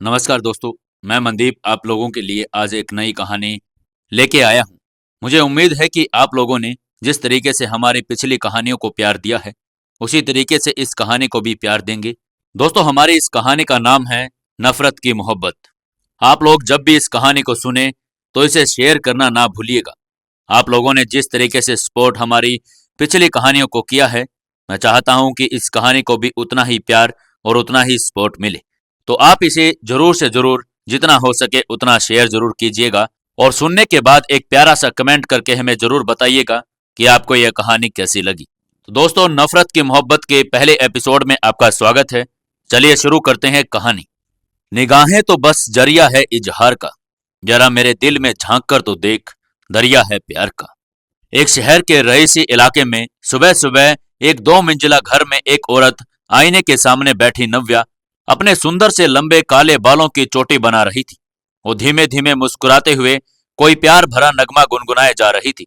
नमस्कार दोस्तों। मैं मनदीप आप लोगों के लिए आज एक नई कहानी लेके आया हूँ। मुझे उम्मीद है कि आप लोगों ने जिस तरीके से हमारी पिछली कहानियों को प्यार दिया है उसी तरीके से इस कहानी को भी प्यार देंगे। दोस्तों, हमारी इस कहानी का नाम है नफरत की मोहब्बत। आप लोग जब भी इस कहानी को सुने तो इसे शेयर करना ना भूलिएगा। आप लोगों ने जिस तरीके से सपोर्ट हमारी पिछली कहानियों को किया है, मैं चाहता हूं कि इस कहानी को भी उतना ही प्यार और उतना ही सपोर्ट मिले। तो आप इसे जरूर से जरूर जितना हो सके उतना शेयर जरूर कीजिएगा और सुनने के बाद एक प्यारा सा कमेंट करके हमें जरूर बताइएगा कि आपको यह कहानी कैसी लगी। तो दोस्तों, नफरत की मोहब्बत के पहले एपिसोड में आपका स्वागत है। चलिए शुरू करते हैं कहानी। निगाहें तो बस जरिया है इजहार का, जरा मेरे दिल में झांक कर तो देख, दरिया है प्यार का। एक शहर के रईसी इलाके में सुबह सुबह एक 2 मंजिला घर में एक औरत आईने के सामने बैठी नव्या अपने सुंदर से लंबे काले बालों की चोटी बना रही थी। वो धीमे धीमे मुस्कुराते हुए कोई प्यार भरा नगमा गुनगुनाए जा रही थी।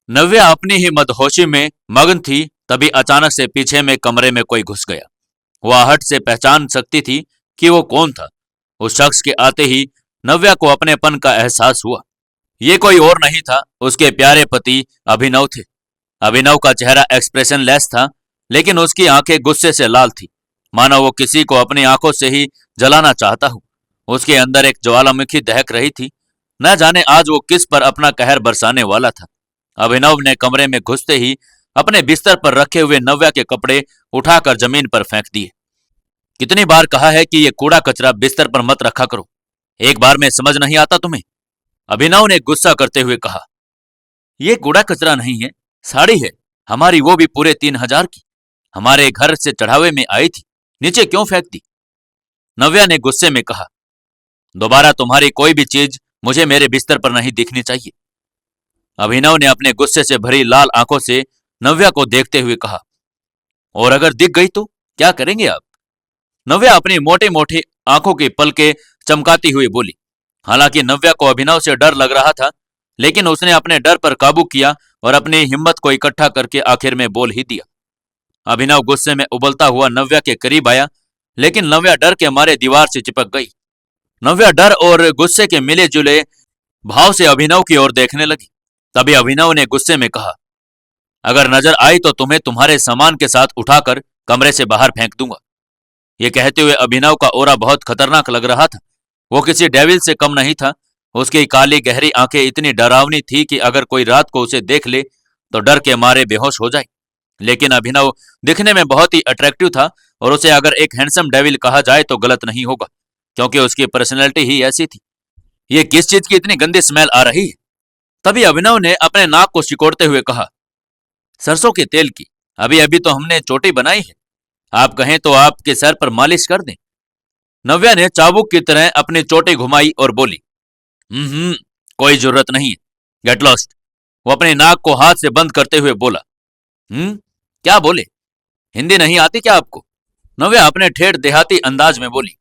नव्या अपनी ही मदहोशी में मगन थी, तभी अचानक से पीछे में कमरे में कोई घुस गया। वो आहट से पहचान सकती थी कि वो कौन था। उस शख्स के आते ही नव्या को अपनेपन का एहसास हुआ। ये कोई और नहीं था, उसके प्यारे पति अभिनव थे। अभिनव का चेहरा एक्सप्रेशन लेस था, लेकिन उसकी आंखें गुस्से से लाल थी, मानो वो किसी को अपनी आंखों से ही जलाना चाहता हो। उसके अंदर एक ज्वालामुखी दहक रही थी। न जाने आज वो किस पर अपना कहर बरसाने वाला था। अभिनव ने कमरे में घुसते ही अपने बिस्तर पर रखे हुए नव्या के कपड़े उठाकर जमीन पर फेंक दिए। कितनी बार कहा है कि ये कूड़ा कचरा बिस्तर पर मत रखा करो, एक बार में समझ नहीं आता तुम्हें? अभिनव ने गुस्सा करते हुए कहा। ये कूड़ा कचरा नहीं है, साड़ी है हमारी, वो भी पूरे 3,000 की। हमारे घर से चढ़ावे में आई थी, नीचे क्यों फेंक दी? नव्या ने गुस्से में कहा। दोबारा तुम्हारी कोई भी चीज मुझे मेरे बिस्तर पर नहीं दिखनी चाहिए। अभिनव ने अपने गुस्से से भरी लाल आंखों से नव्या को देखते हुए कहा। और अगर दिख गई तो क्या करेंगे आप? नव्या अपनी मोटे मोटे आंखों की पलके चमकाती हुई बोली। हालांकि नव्या को अभिनव से डर लग रहा था, लेकिन उसने अपने डर पर काबू किया और अपनी हिम्मत को इकट्ठा करके आखिर में बोल ही दिया। अभिनव गुस्से में उबलता हुआ नव्या के करीब आया, लेकिन नव्या डर के मारे दीवार से चिपक गई। नव्या डर और गुस्से के मिले जुले भाव से अभिनव की ओर देखने लगी। तभी अभिनव ने गुस्से में कहा, अगर नजर आई तो तुम्हें तुम्हारे सामान के साथ उठाकर कमरे से बाहर फेंक दूंगा। ये कहते हुए अभिनव का ओरा बहुत खतरनाक लग रहा था। वो किसी डेविल से कम नहीं था। उसकी काली गहरी आंखें इतनी डरावनी थी कि अगर कोई रात को उसे देख ले तो डर के मारे बेहोश हो जाए। लेकिन अभिनव दिखने में बहुत ही अट्रैक्टिव था और उसे अगर एक हैंडसम डेविल कहा जाए तो गलत नहीं होगा, क्योंकि उसकी पर्सनैलिटी ही ऐसी थी। ये किस चीज की इतनी गंदी स्मेल आ रही है? तभी अभिनव ने अपने नाक को सिकोड़ते हुए कहा, सरसों के तेल की। अभी अभी तो हमने चोटी बनाई है, आप कहें तो आपके सर पर मालिश कर दें। नव्या ने चाबुक की तरह अपनी चोटी घुमाई और बोली, कोई जरूरत नहीं है, गेट लॉस्ट। वो अपने नाक को हाथ से बंद करते हुए बोला। क्या बोले? हिंदी नहीं आती क्या आपको? नव्या अपने ठेठ देहाती अंदाज में बोली।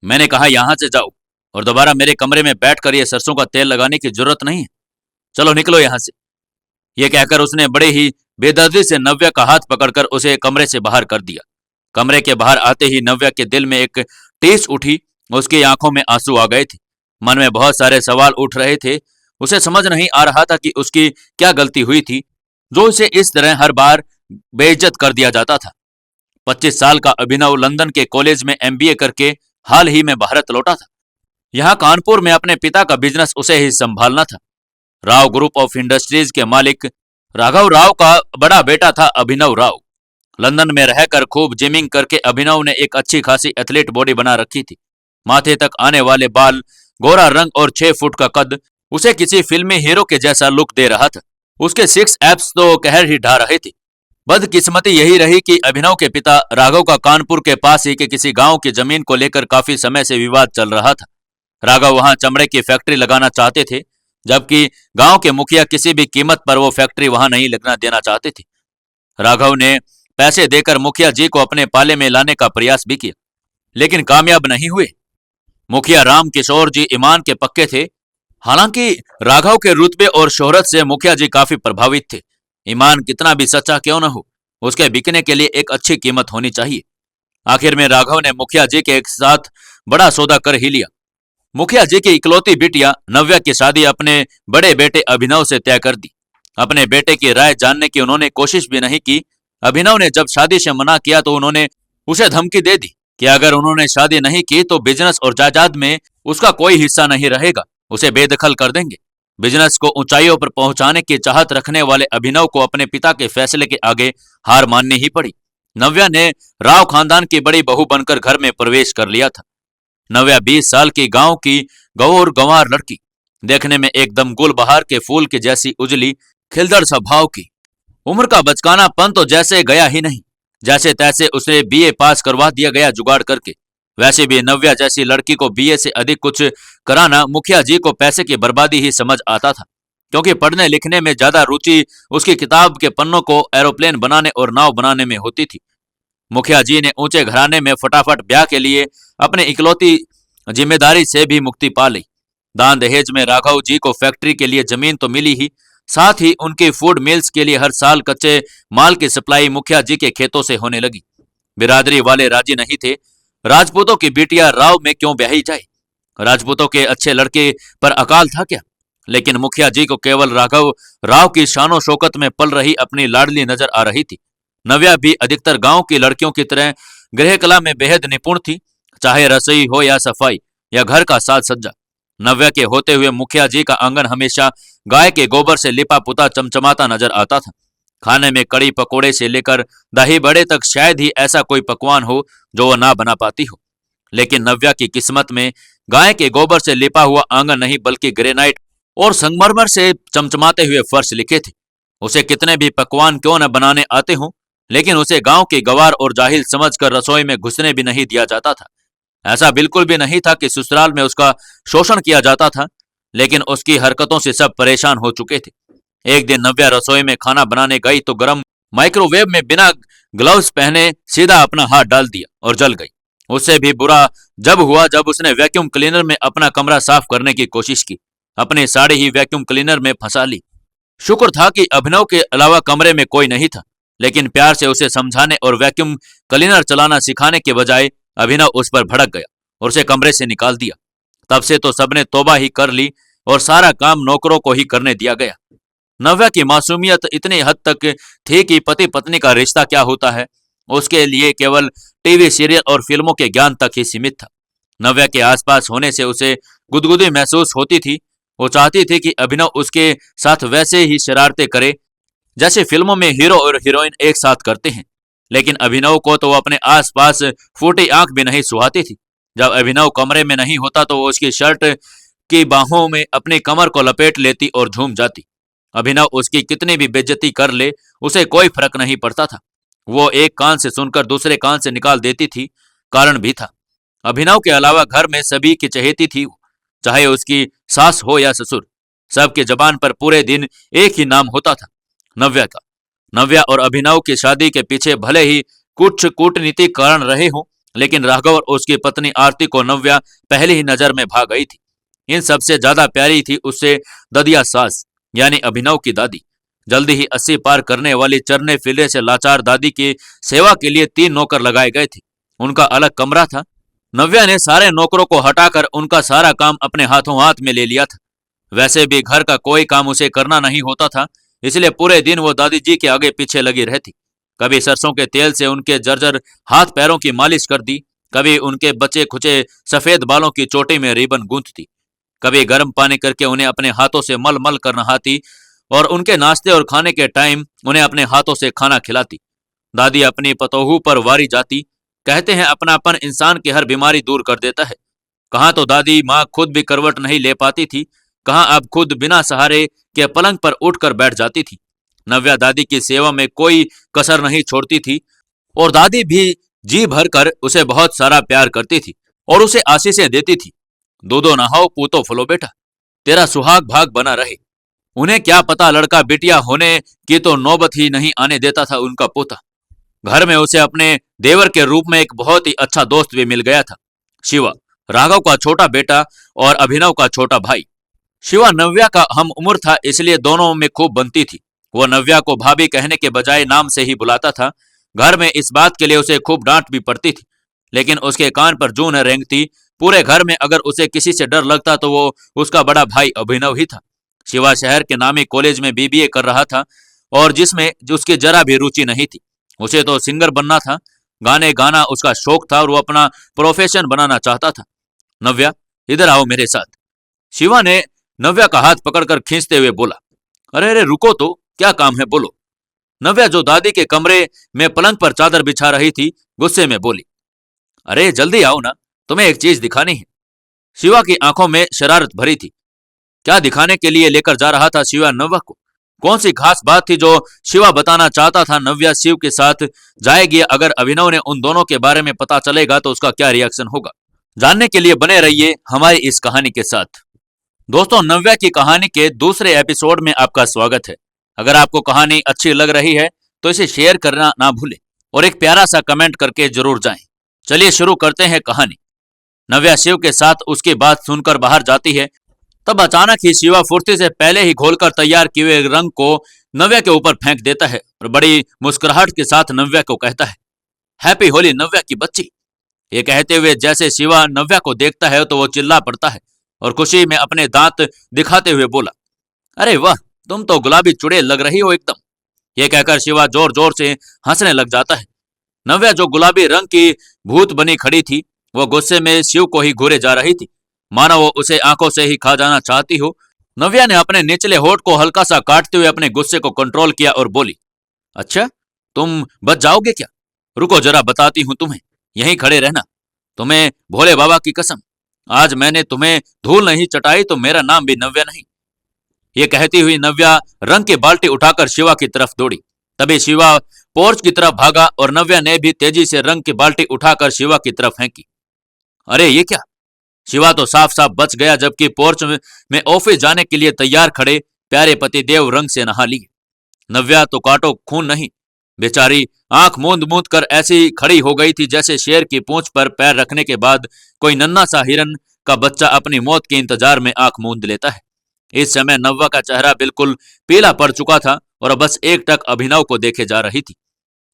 मैंने कहा यहां से जाओ और दोबारा मेरे कमरे में बैठकर ये सरसों का तेल लगाने की जरूरत नहीं है। चलो निकलो यहां से। यह कहकर उसने बड़े ही बेदर्दी से नव्या का हाथ पकड़कर उसे कमरे से बाहर कर दिया। कमरे के बाहर आते ही नव्या के दिल में एक टीस उठी। उसकी आंखों में आंसू आ गए थे। मन में बहुत सारे सवाल उठ रहे थे। उसे समझ नहीं आ रहा था कि उसकी क्या गलती हुई थी जो उसे इस तरह हर बार बेइज्जत कर दिया जाता था। 25 साल का अभिनव लंदन के कॉलेज में एमबीए करके हाल ही में भारत लौटा था। यहाँ कानपुर में अपने पिता का बिजनेस उसे ही संभालना था। राव ग्रुप ऑफ इंडस्ट्रीज के मालिक राघव राव का बड़ा बेटा था अभिनव राव। लंदन में रहकर खूब जिमिंग करके अभिनव ने एक अच्छी खासी एथलीट बॉडी बना रखी थी। माथे तक आने वाले बाल, गोरा रंग और 6 फुट का कद उसे किसी फिल्मी हीरो के जैसा लुक दे रहा था। उसके 6 एब्स तो कहर ही ढा रहे थे। बदकिस्मती यही रही कि अभिनव के पिता राघव का कानपुर के पास ही के किसी गांव की जमीन को लेकर काफी समय से विवाद चल रहा था। राघव वहां चमड़े की फैक्ट्री लगाना चाहते थे, जबकि गांव के मुखिया किसी भी कीमत पर वो फैक्ट्री वहां नहीं लगना देना चाहते थे। राघव ने पैसे देकर मुखिया जी को अपने पाले में लाने का प्रयास भी किया, लेकिन कामयाब नहीं हुए। मुखिया राम किशोर जी ईमान के पक्के थे। हालांकि राघव के रुतबे और शोहरत से मुखिया जी काफी प्रभावित थे। ईमान कितना भी सच्चा क्यों न हो, उसके बिकने के लिए एक अच्छी कीमत होनी चाहिए। आखिर में राघव ने मुखिया जी के एक साथ बड़ा सौदा कर ही लिया। मुखिया जी की इकलौती बिटिया नव्या की शादी अपने बड़े बेटे अभिनव से तय कर दी। अपने बेटे की राय जानने की उन्होंने कोशिश भी नहीं की। अभिनव ने जब शादी से मना किया तो उन्होंने उसे धमकी दे दी कि अगर उन्होंने शादी नहीं की तो बिजनेस और जायदाद में उसका कोई हिस्सा नहीं रहेगा, उसे बेदखल कर देंगे। बिजनेस को ऊंचाइयों पर पहुंचाने की चाहत रखने वाले अभिनव को अपने पिता के फैसले के आगे हार माननी ही पड़ी। नव्या ने राव खानदान की बड़ी बहू बनकर घर में प्रवेश कर लिया था। नव्या 20 साल की गांव की गौर गंवार लड़की, देखने में एकदम गुलबहार के फूल की जैसी उजली खिलदड़ स्वभाव की। उम्र का बचकानापन तो जैसे गया ही नहीं, जैसे तैसे उसे बीए पास करवा दिया गया जुगाड़ करके। वैसे भी नव्या जैसी लड़की को बीए से अधिक कुछ कराना मुखिया जी को पैसे की बर्बादी ही समझ आता था, क्योंकि पढ़ने लिखने में ज्यादा रुचि उसकी किताब के पन्नों को एरोप्लेन बनाने और नाव बनाने में होती थी। मुखिया जी ने ऊंचे घराने में फटाफट ब्याह के लिए अपनी इकलौती जिम्मेदारी से भी मुक्ति पा ली। दान दहेज में राघव जी को फैक्ट्री के लिए जमीन तो मिली ही, साथ ही उनकी फूड मिल्स के लिए हर साल कच्चे माल की सप्लाई मुखिया जी के खेतों से होने लगी। बिरादरी वाले राजी नहीं थे। राजपूतों की बिटिया राव में क्यों ब्याही जाए? राजपूतों के अच्छे लड़के पर अकाल था क्या? लेकिन मुखिया जी को केवल राघव राव की शानो शौकत में पल रही अपनी लाडली नजर आ रही थी। नव्या भी अधिकतर गांव की लड़कियों की तरह गृह कला में बेहद निपुण थी, चाहे रसोई हो या सफाई या घर का साज सज्जा। नव्या के होते हुए मुखिया जी का आंगन हमेशा गाय के गोबर से लिपा पुता चमचमाता नजर आता था। खाने में कड़ी पकोड़े से लेकर दही बड़े तक शायद ही ऐसा कोई पकवान हो जो वह ना बना पाती हो। लेकिन नव्या की किस्मत में गाय के गोबर से लिपा हुआ आंगन नहीं, बल्कि ग्रेनाइट और संगमरमर से चमचमाते हुए फर्श लिखे थे। उसे कितने भी पकवान क्यों न बनाने आते हों, लेकिन उसे गांव की गवार और जाहिल समझकर रसोई में घुसने भी नहीं दिया जाता था। ऐसा बिल्कुल भी नहीं था कि ससुराल में उसका शोषण किया जाता था, लेकिन उसकी हरकतों से सब परेशान हो चुके थे। एक दिन नव्या रसोई में खाना बनाने गई तो गर्म माइक्रोवेव में बिना ग्लव्स पहने सीधा अपना हाथ डाल दिया और जल गई। उससे भी बुरा जब हुआ जब उसने वैक्यूम क्लीनर में अपना कमरा साफ करने की कोशिश की। अपनी साड़ी ही वैक्यूम क्लीनर में फंसा ली। शुक्र था कि अभिनव के अलावा कमरे में कोई नहीं था, लेकिन प्यार से उसे समझाने और वैक्यूम क्लीनर चलाना सिखाने के बजाय अभिनव उस पर भड़क गया और उसे कमरे से निकाल दिया। तब से तो सबने तौबा ही कर ली और सारा काम नौकरों को ही करने दिया गया। नव्या की मासूमियत इतनी हद तक थी कि पति पत्नी का रिश्ता क्या होता है उसके लिए केवल टीवी सीरियल और फिल्मों के ज्ञान तक ही सीमित था। नव्या के आसपास होने से उसे गुदगुदी महसूस होती थी। वो चाहती थी कि अभिनव उसके साथ वैसे ही शरारतें करे जैसे फिल्मों में हीरो और हीरोइन एक साथ करते हैं। लेकिन अभिनव को तो वो अपने आसपास फूटी आंख भी नहीं सुहाती थी। जब अभिनव कमरे में नहीं होता तो वो उसकी शर्ट की बाहों में अपनी कमर को लपेट लेती और झूम जाती। अभिनव उसकी कितनी भी बेइज्जती कर ले उसे कोई फर्क नहीं पड़ता था। वो एक कान से सुनकर दूसरे कान से निकाल देती थी। कारण भी था, अभिनव के अलावा घर में सभी की चहेती थी, चाहे उसकी सास हो या ससुर। सबके जबान पर पूरे दिन एक ही नाम होता था, नव्या का। नव्या और अभिनव की शादी के पीछे भले ही कुछ कूटनीतिक कारण रहे हों, लेकिन राघव और उसकी पत्नी आरती को नव्या पहली ही नजर में भा गई थी। इन सबसे ज्यादा प्यारी थी उससे ददिया सास, यानी अभिनव की दादी। जल्दी ही 80 पार करने वाली चरने फिरने से लाचार दादी की सेवा के लिए 3 नौकर लगाए गए थे। उनका अलग कमरा था। नव्या ने सारे नौकरों को हटाकर उनका सारा काम अपने हाथों हाथ में ले लिया था। वैसे भी घर का कोई काम उसे करना नहीं होता था, इसलिए पूरे दिन वो दादी जी के आगे पीछे लगी रहती। कभी सरसों के तेल से उनके जर्जर हाथ पैरों की मालिश कर दी, कभी उनके बचे खुचे सफेद बालों की चोटी में रिबन गूंथती, कभी गर्म पानी करके उन्हें अपने हाथों से मल मल कर नहाती और उनके नाश्ते और खाने के टाइम उन्हें अपने हाथों से खाना खिलाती। दादी अपनी पतोहू पर वारी जाती। कहते हैं अपनापन इंसान की हर बीमारी दूर कर देता है। कहाँ तो दादी माँ खुद भी करवट नहीं ले पाती थी, कहाँ अब खुद बिना सहारे के पलंग पर उठकर बैठ जाती थी। नव्या दादी की सेवा में कोई कसर नहीं छोड़ती थी और दादी भी जी भर कर उसे बहुत सारा प्यार करती थी और उसे आशीषें देती थी। दूधो नहाओ पूतो फलो बेटा, तेरा सुहाग भाग बना रहे। उन्हें क्या पता लड़का बिटिया होने की तो नौबत ही नहीं आने देता था उनका पोता। घर में उसे अपने देवर के रूप में एक बहुत ही अच्छा दोस्त भी मिल गया था, शिवा, राघव का छोटा बेटा और अभिनव का छोटा भाई। शिवा नव्या का हम उम्र था, इसलिए दोनों में खूब बनती थी। वो नव्या को भाभी कहने के बजाय नाम से ही बुलाता था। घर में इस बात के लिए उसे खूब डांट भी पड़ती थी, लेकिन उसके कान पर जूं न रेंगती पूरे घर में अगर उसे किसी से डर लगता तो वो उसका बड़ा भाई अभिनव ही था। शिवा शहर के नामी कॉलेज में बीबीए कर रहा था और जिसमें उसकी जरा भी रुचि नहीं थी। उसे तो सिंगर बनना था, गाने गाना उसका शौक था और वो अपना प्रोफेशन बनाना चाहता था। नव्या, इधर आओ मेरे साथ। शिवा ने नव्या का हाथ पकड़कर खींचते हुए बोला। अरे अरे रुको तो, क्या काम है, बोलो। नव्या, जो दादी के कमरे में पलंग पर चादर बिछा रही थी, गुस्से में बोली। अरे जल्दी आओ ना, तुम्हें एक चीज दिखानी है। शिवा की आंखों में शरारत भरी थी। क्या दिखाने के लिए लेकर जा रहा था शिवा नव्या को? कौन सी खास बात थी जो शिवा बताना चाहता था? नव्या शिव के साथ जाएगी? अगर अभिनव ने उन दोनों के बारे में पता चलेगा तो उसका क्या रिएक्शन होगा? जानने के लिए बने रहिए हमारी इस कहानी के साथ। दोस्तों, नव्या की कहानी के दूसरे एपिसोड में आपका स्वागत है। अगर आपको कहानी अच्छी लग रही है तो इसे शेयर करना ना भूलें और एक प्यारा सा कमेंट करके जरूर जाएं। चलिए शुरू करते हैं कहानी। नव्या शिव के साथ उसकी बात सुनकर बाहर जाती है, तब अचानक ही शिवा फुर्ती से पहले ही घोलकर तैयार किए हुए रंग को नव्या के ऊपर फेंक देता है और बड़ी मुस्कुराहट के साथ नव्या को कहता है, हैप्पी होली नव्या की बच्ची। ये कहते हुए जैसे शिवा नव्या को देखता है तो वो चिल्ला पड़ता है और खुशी में अपने दांत दिखाते हुए बोला, अरे वाह, तुम तो गुलाबी चुड़ैल लग रही हो एकदम। ये कहकर शिवा जोर जोर से हंसने लग जाता है। नव्या, जो गुलाबी रंग की भूत बनी खड़ी थी, वो गुस्से में शिव को ही घूरे जा रही थी, मानो वो उसे आंखों से ही खा जाना चाहती हो। नव्या ने अपने निचले होठ को हल्का सा काटते हुए अपने गुस्से को कंट्रोल किया और बोली, अच्छा, तुम बच जाओगे क्या? रुको जरा बताती हूं तुम्हें, यहीं खड़े रहना। तुम्हें भोले बाबा की कसम, आज मैंने तुम्हें धूल नहीं चटाई तो मेरा नाम भी नव्या नहीं। ये कहती हुई नव्या रंग की बाल्टी उठाकर शिवा की तरफ दौड़ी। तभी शिवा पोर्च की तरफ भागा और नव्या ने भी तेजी से रंग की बाल्टी उठाकर शिवा की तरफ फेंकी। अरे ये क्या? शिवा तो साफ साफ बच गया, जबकि पोर्च में ऑफिस जाने के लिए तैयार खड़े प्यारे पतिदेव रंग से नहा लिए। नव्या तो काटो खून नहीं, बेचारी आंख मूंद मूंद कर ऐसी खड़ी हो गई थी जैसे शेर की पूंछ पर पैर रखने के बाद कोई नन्हा सा हिरन का बच्चा अपनी मौत के इंतजार में आंख मूंद लेता है। इस समय नव्या का चेहरा बिल्कुल पीला पड़ चुका था और बस एक टक अभिनव को देखे जा रही थी।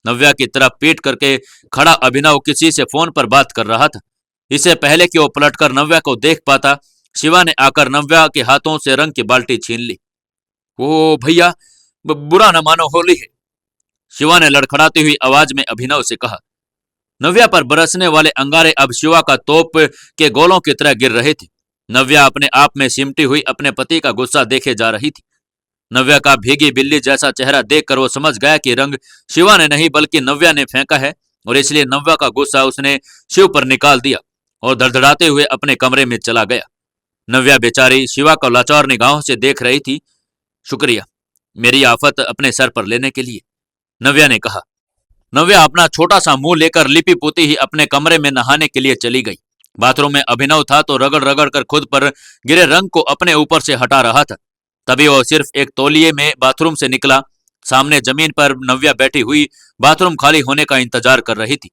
नव्या की तरफ पीट करके खड़ा अभिनव किसी से फोन पर बात कर रहा था। इससे पहले कि वो पलटकर नव्या को देख पाता, शिवा ने आकर नव्या के हाथों से रंग की बाल्टी छीन ली। ओ भैया, बुरा न मानो, होली है, शिवा ने लड़खड़ाती हुई आवाज में अभिनव से कहा। नव्या पर बरसने वाले अंगारे अब शिवा का तोप के गोलों की तरह गिर रहे थे। नव्या अपने आप में सिमटी हुई अपने पति का गुस्सा देखे जा रही थी। नव्या का भीगी बिल्ली जैसा चेहरा देखकर वो समझ गया कि रंग शिवा ने नहीं बल्कि नव्या ने फेंका है और इसलिए नव्या का गुस्सा उसने शिव पर निकाल दिया और धड़धड़ाते हुए अपने कमरे में चला गया। नव्या बेचारी शिवा को लाचार निगाहों से देख रही थी। शुक्रिया मेरी आफत अपने सर पर लेने के लिए, नव्या ने कहा। नव्या अपना छोटा सा मुंह लेकर लिपि पोती ही अपने कमरे में नहाने के लिए चली गई। बाथरूम में अभिनव था तो रगड़ रगड़ कर खुद पर गिरे रंग को अपने ऊपर से हटा रहा था। तभी वो सिर्फ एक तौलिए में बाथरूम से निकला। सामने जमीन पर नव्या बैठी हुई बाथरूम खाली होने का इंतजार कर रही थी।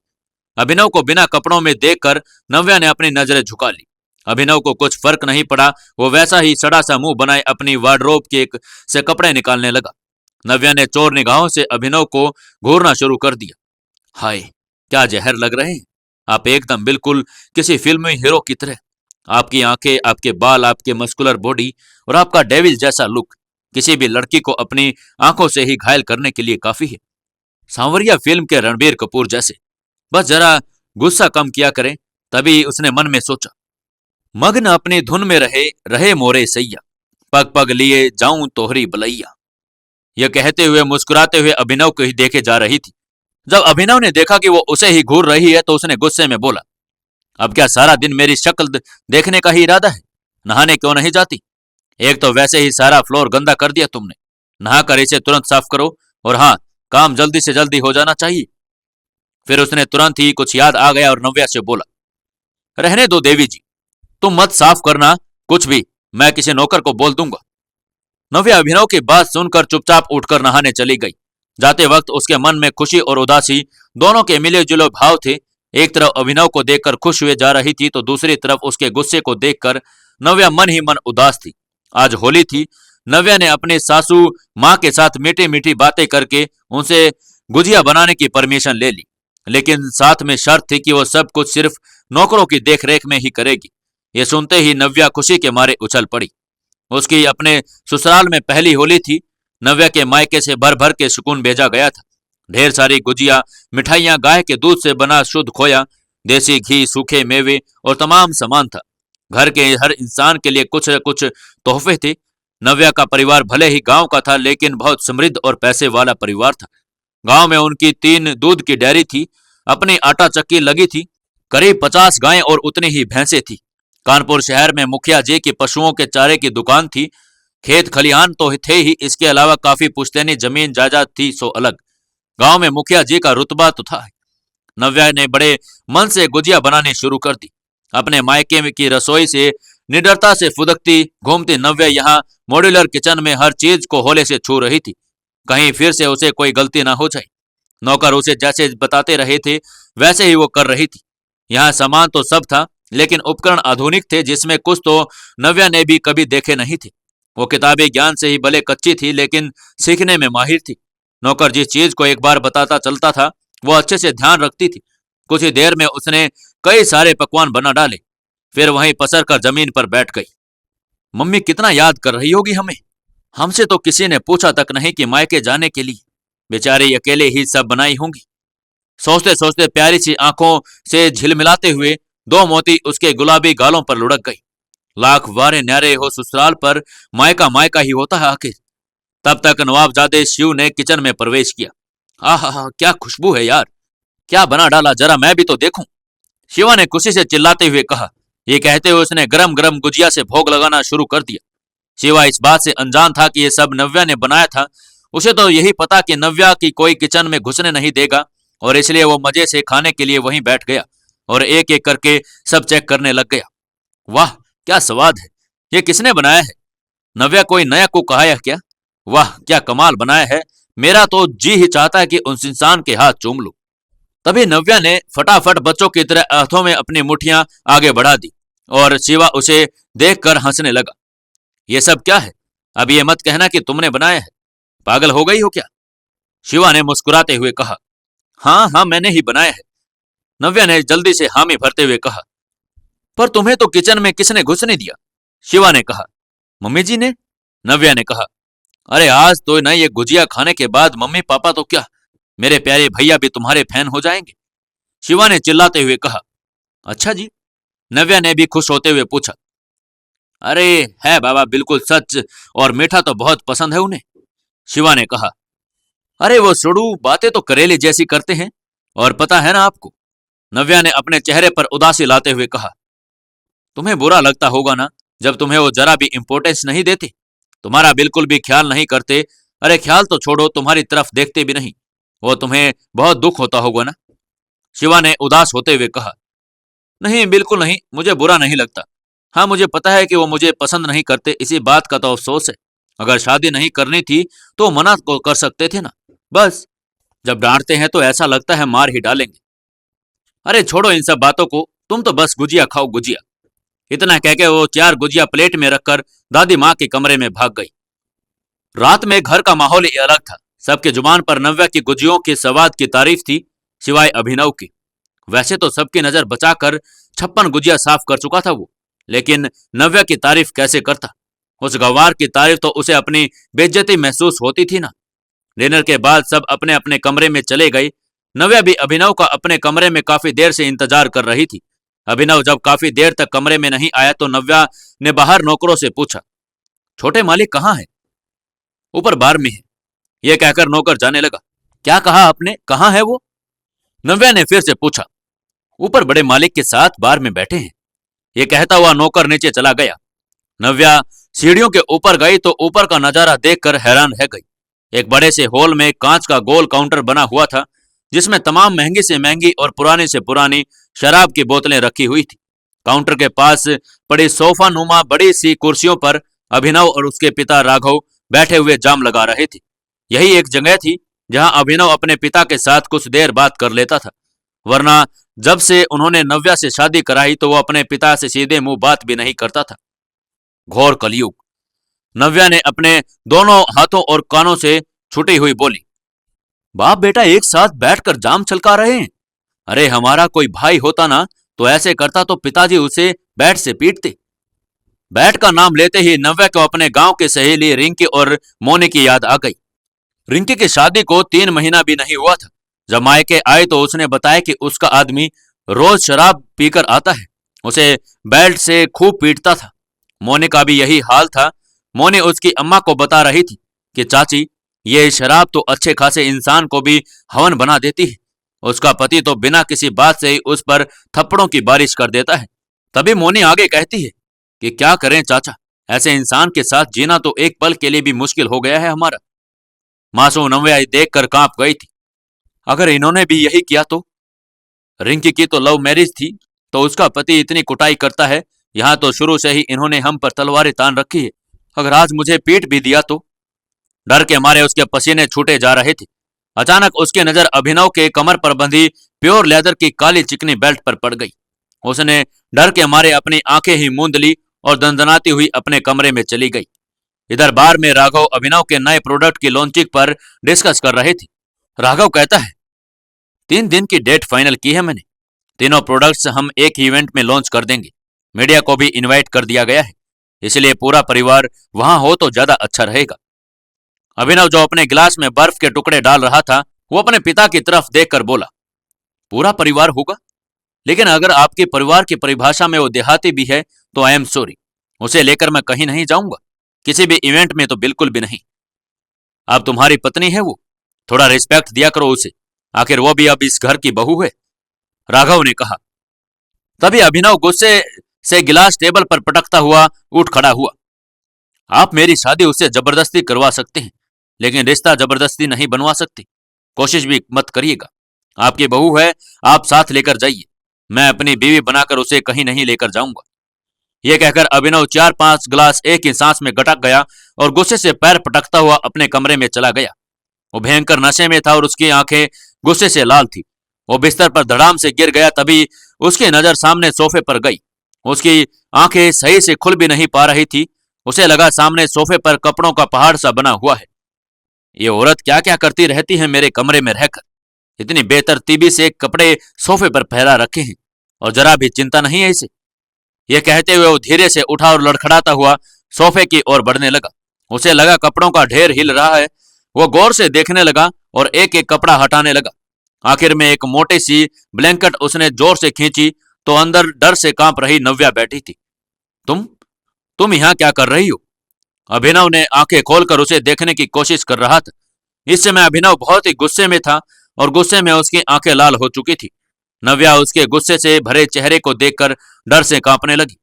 अभिनव को बिना कपड़ों में देखकर नव्या ने अपनी नजरें झुका ली। अभिनव को कुछ फर्क नहीं पड़ा, वो वैसा ही सड़ा सा मुंह बनाए अपनी वार्डरोब के से कपड़े निकालने लगा। नव्या ने चोर निगाहों से अभिनव को घूरना शुरू कर दिया। हाय, क्या जहर लग रहे हैं आप, एकदम बिल्कुल किसी फिल्मी हीरो की तरह। आपकी आंखें, आपके बाल, आपके मस्कुलर बॉडी और आपका डेविल जैसा लुक किसी भी लड़की को अपनी आंखों से ही घायल करने के लिए काफी है। सांवरिया फिल्म के रणबीर कपूर जैसे। बस जरा गुस्सा कम किया करें। तभी उसने मन में सोचा, मग्न अपनी धुन में रहे रहे मोरे सैया, पग पग लिए जाऊं तोहरी बलैया। यह कहते हुए मुस्कुराते हुए अभिनव को ही देखे जा रही थी। जब अभिनव ने देखा कि वो उसे ही घूर रही है तो उसने गुस्से में बोला, अब क्या सारा दिन मेरी शक्ल देखने का ही इरादा है? नहाने क्यों नहीं जाती? एक तो वैसे ही सारा फ्लोर गंदा कर दिया तुमने, नहाकर इसे तुरंत साफ करो। और हाँ, काम जल्दी से जल्दी हो जाना चाहिए। फिर उसने तुरंत ही कुछ याद आ गया और नव्या से बोला, रहने दो देवी जी, तुम मत साफ करना कुछ भी, मैं किसी नौकर को बोल दूंगा। नव्या अभिनव की बात सुनकर चुपचाप उठकर नहाने चली गई। जाते वक्त उसके मन में खुशी और उदासी दोनों के मिले जुले भाव थे। एक तरफ अभिनव को देखकर खुश हुए जा रही थी तो दूसरी तरफ उसके गुस्से को देखकर नव्या मन ही मन उदास थी। आज होली थी। नव्या ने अपनी सासू माँ के साथ मीठी मीठी बातें करके उनसे गुजिया बनाने की परमिशन ले ली, लेकिन साथ में शर्त थी कि वो सब कुछ सिर्फ नौकरों की देखरेख में ही करेगी। ये सुनते ही नव्या खुशी के मारे उछल पड़ी। उसकी अपने ससुराल में पहली होली थी। नव्या के मायके से भर भर के सुकून भेजा गया था। ढेर सारी गुजिया, मिठाइयां, गाय के दूध से बना शुद्ध खोया, देसी घी, सूखे मेवे और तमाम सामान था। घर के हर इंसान के लिए कुछ न कुछ तोहफे थे। नव्या का परिवार भले ही गांव का था, लेकिन बहुत समृद्ध और पैसे वाला परिवार था। गांव में उनकी 3 दूध की डेयरी थी, अपनी आटा चक्की लगी थी, करीब 50 गायें और उतनी ही भैंसें थी। कानपुर शहर में मुखिया जी की पशुओं के चारे की दुकान थी। खेत खलिहान तो थे ही, इसके अलावा काफी पुश्तैनी जमीन जायदाद थी सो अलग। गांव में मुखिया जी का रुतबा तो था। नव्या ने बड़े मन से गुजिया बनानी शुरू कर दी। अपने मायके में की रसोई से निडरता से फुदकती घूमती नव्या यहाँ मॉड्यूलर किचन में हर चीज को होले से छू रही थी, कहीं फिर से उसे कोई गलती ना हो जाए। नौकर उसे जैसे बताते रहे थे वैसे ही वो कर रही थी। यहाँ सामान तो सब था, लेकिन उपकरण आधुनिक थे जिसमें कुछ तो नव्या ने भी कभी देखे नहीं थे। वो किताबी ज्ञान से ही भले कच्ची थी, लेकिन सीखने में माहिर थी। नौकर जिस चीज को एक बार बताता चलता था वो अच्छे से ध्यान रखती थी। कुछ ही देर में उसने कई सारे पकवान बना डाले, फिर वहीं पसर कर जमीन पर बैठ गई। मम्मी कितना याद कर रही होगी हमें। हमसे तो किसी ने पूछा तक नहीं कि मायके जाने के लिए। बेचारी अकेले ही सब बनाई होंगी। सोचते सोचते प्यारी सी आंखों से झिलमिलाते हुए 2 मोती उसके गुलाबी गालों पर लुढ़क गई। लाख वारे न्यारे हो ससुराल पर, मायका मायका ही होता है आखिर। तब तक नवाबजादे शिव ने किचन में प्रवेश किया। आहा, क्या खुशबू है यार, क्या बना डाला, जरा मैं भी तो देखूं। शिवा ने खुशी से चिल्लाते हुए कहा। ये कहते हुए उसने गरम गरम गुजिया से भोग लगाना शुरू कर दिया। शिवा इस बात से अनजान था कि यह सब नव्या ने बनाया था। उसे तो यही पता कि नव्या की कोई किचन में घुसने नहीं देगा, और इसलिए वो मजे से खाने के लिए वहीं बैठ गया और एक एक करके सब चेक करने लग गया। वाह, क्या स्वाद है, ये किसने बनाया है? नव्या कोई नया कुक आया क्या? वाह, क्या कमाल बनाया है। मेरा तो जी ही चाहता है कि उस इंसान के हाथ चूम लूं। तभी नव्या ने फटाफट बच्चों की तरह हाथों में अपनी मुट्ठियां आगे बढ़ा दी और शिवा उसे देखकर हंसने लगा। ये सब क्या है? अब ये मत कहना कि तुमने बनाया है। पागल हो गई हो क्या? शिवा ने मुस्कुराते हुए कहा। हाँ हाँ, मैंने ही बनाया है। नव्या ने जल्दी से हामी भरते हुए कहा। पर तुम्हें तो किचन में किसने घुसने दिया? शिवा ने कहा। मम्मी जी ने, नव्या ने कहा। अरे आज तो ना, ये गुजिया खाने के बाद मम्मी पापा तो क्या, मेरे प्यारे भैया भी तुम्हारे फैन हो जाएंगे, शिवा ने चिल्लाते हुए कहा। अच्छा जी? नव्या ने भी खुश होते हुए पूछा। अरे है बाबा, बिल्कुल सच, और मीठा तो बहुत पसंद है उन्हें, शिवा ने कहा। अरे वो सुडू बातें तो करेले जैसी करते हैं, और पता है ना आपको, नव्या ने अपने चेहरे पर उदासी लाते हुए कहा। तुम्हें बुरा लगता होगा ना, जब तुम्हें वो जरा भी इंपोर्टेंस नहीं देते, तुम्हारा बिल्कुल भी ख्याल नहीं करते। अरे ख्याल तो छोड़ो, तुम्हारी तरफ देखते भी नहीं। वो तुम्हें बहुत दुख होता होगा ना, शिवा ने उदास होते हुए कहा। नहीं, बिल्कुल नहीं, मुझे बुरा नहीं लगता। हाँ, मुझे पता है कि वो मुझे पसंद नहीं करते, इसी बात का तो अफसोस है। अगर शादी नहीं करनी थी तो मना को कर सकते थे ना, बस। जब डांटते हैं तो ऐसा लगता है मार ही डालेंगे। अरे छोड़ो इन सब बातों को, तुम तो बस गुजिया खाओ, गुजिया। इतना कहकर वो 4 गुजिया प्लेट में रखकर दादी माँ के कमरे में भाग गई। रात में घर का माहौल ही अलग था। सबके जुबान पर नव्या की गुजियों के स्वाद की तारीफ थी, सिवाय अभिनव की। वैसे तो सबकी नजर बचाकर 56 गुजिया साफ कर चुका था वो, लेकिन नव्या की तारीफ कैसे करता? उस गवार की तारीफ तो उसे अपनी बेइज्जती महसूस होती थी ना। डिनर के बाद सब अपने अपने कमरे में चले गए। नव्या भी अभिनव का अपने कमरे में काफी देर से इंतजार कर रही थी। अभिनव जब काफी देर तक कमरे में नहीं आया तो नव्या ने बाहर नौकरों से पूछा, छोटे मालिक कहाँ है? ऊपर बार में है, यह कहकर नौकर जाने लगा। क्या कहा आपने, कहाँ है वो? नव्या ने फिर से पूछा। ऊपर बड़े मालिक के साथ बार में बैठे हैं, यह कहता हुआ नौकर नीचे चला गया। नव्या सीढ़ियों के ऊपर गई तो ऊपर का नजारा देखकर हैरान रह गई। एक बड़े से हॉल में कांच का गोल काउंटर बना हुआ था, जिसमें तमाम महंगी से महंगी और पुरानी से पुरानी शराब की बोतलें रखी हुई थी। काउंटर के पास पड़ी सोफा नुमा बड़ी सी कुर्सियों पर अभिनव और उसके पिता राघव बैठे हुए जाम लगा रहे थे। यही एक जगह थी जहां अभिनव अपने पिता के साथ कुछ देर बात कर लेता था, वरना जब से उन्होंने नव्या से शादी कराई तो वो अपने पिता से सीधे मुंह बात भी नहीं करता था। घोर कलयुग। नव्या ने अपने दोनों हाथों और कानों से छुटी हुई बोली, बाप बेटा एक साथ बैठकर जाम छलका रहे हैं। अरे हमारा कोई भाई होता ना तो ऐसे करता तो पिताजी उसे बैट से पीटते। बैट का नाम लेते ही नव्या को अपने गांव की सहेली रिंकी और मोनी की याद आ गई। रिंकी की शादी को 3 महीना भी नहीं हुआ था। जब मायके आई तो उसने बताया कि उसका आदमी रोज शराब पीकर आता है, उसे बेल्ट से खूब पीटता था। मोनी का भी यही हाल था। मोनी उसकी अम्मा को बता रही थी कि चाची, ये शराब तो अच्छे खासे इंसान को भी हवन बना देती है। उसका पति तो बिना किसी बात से ही उस पर थप्पड़ों की बारिश कर देता है। तभी मोनी आगे कहती है कि क्या करें चाचा, ऐसे इंसान के साथ जीना तो एक पल के लिए भी मुश्किल हो गया है हमारा। मासूम नव्या देखकर कांप गई थी। अगर इन्होंने भी यही किया तो? रिंकी की तो लव मैरिज थी, तो उसका पति इतनी कुटाई करता है, यहां तो शुरू से ही इन्होंने हम पर तलवारें तान रखी है। अगर आज मुझे पीट भी दिया तो? डर के मारे उसके पसीने छूटे जा रहे थे। अचानक उसकी नजर अभिनव के कमर पर बंधी प्योर लेदर की काली चिकनी बेल्ट पर पड़ गई। उसने डर के मारे अपनी आंखें ही मूंद ली और दंदनाती हुई अपने कमरे में चली गई। इधर बार में राघव अभिनव के नए प्रोडक्ट की लॉन्चिंग पर डिस्कस कर रहे थे। राघव कहता है, 3 दिन की डेट फाइनल की है मैंने। तीनों प्रोडक्ट्स हम एक ही इवेंट में लॉन्च कर देंगे। मीडिया को भी इनवाइट कर दिया गया है, इसलिए पूरा परिवार वहां हो तो ज्यादा अच्छा रहेगा। अभिनव जो अपने गिलास में बर्फ के टुकड़े डाल रहा था, वो अपने पिता की तरफ देखकर बोला, पूरा परिवार होगा? लेकिन अगर आपके परिवार की परिभाषा में वो देहाती भी है तो आई एम सॉरी, उसे लेकर मैं कहीं नहीं जाऊंगा, किसी भी इवेंट में तो बिल्कुल भी नहीं। अब तुम्हारी पत्नी है वो, थोड़ा रिस्पेक्ट दिया करो उसे, आखिर वो भी अब इस घर की बहू है, राघव ने कहा। तभी अभिनव गुस्से से गिलास टेबल पर पटकता हुआ उठ खड़ा हुआ। आप मेरी शादी उससे जबरदस्ती करवा सकते हैं, लेकिन रिश्ता जबरदस्ती नहीं बनवा सकते। कोशिश भी मत करिएगा। आपकी बहू है, आप साथ लेकर जाइए, मैं अपनी बीवी बनाकर उसे कहीं नहीं लेकर जाऊंगा। यह कहकर अभिनव 4-5 गिलास एक ही सांस में गटक गया और गुस्से से पैर पटकता हुआ अपने कमरे में चला गया। वो भयंकर नशे में था और उसकी आंखें गुस्से से लाल थी। वो बिस्तर पर धड़ाम से गिर गया। तभी उसकी नजर सामने सोफे पर गई। उसकी आंखें सही से खुल भी नहीं पा रही थी। उसे लगा सामने सोफे पर कपड़ों का पहाड़ सा बना हुआ है। ये औरत क्या क्या करती रहती है मेरे कमरे में रहकर। इतनी बेतरतीबी से कपड़े सोफे पर फहरा रखे हैं और जरा भी चिंता नहीं है इसे। यह कहते हुए वो धीरे से उठा और लड़खड़ाता हुआ सोफे की ओर बढ़ने लगा। उसे लगा कपड़ों का ढेर हिल रहा है। वो गौर से देखने लगा और एक एक कपड़ा हटाने लगा। आखिर में एक मोटी सी ब्लैंकेट उसने जोर से खींची तो अंदर डर से कांप रही नव्या बैठी थी। तुम यहां क्या कर रही हो? अभिनव ने आंखें खोलकर उसे देखने की कोशिश कर रहा था। इस समय अभिनव बहुत ही गुस्से में था और गुस्से में उसकी आंखें लाल हो चुकी थी। नव्या उसके गुस्से से भरे चेहरे को देखकर डर से कांपने लगी।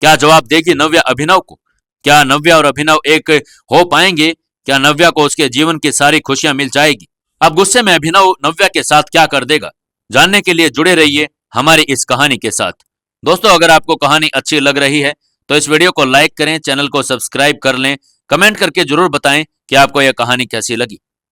क्या जवाब देगी नव्या अभिनव को? क्या नव्या और अभिनव एक हो पाएंगे? क्या नव्या को उसके जीवन की सारी खुशियां मिल जाएगी? अब गुस्से में अभिनव नव्या के साथ क्या कर देगा, जानने के लिए जुड़े रहिए हमारी इस कहानी के साथ। दोस्तों, अगर आपको कहानी अच्छी लग रही है तो इस वीडियो को लाइक करें, चैनल को सब्सक्राइब कर लें, कमेंट करके जरूर बताएं कि आपको यह कहानी कैसी लगी।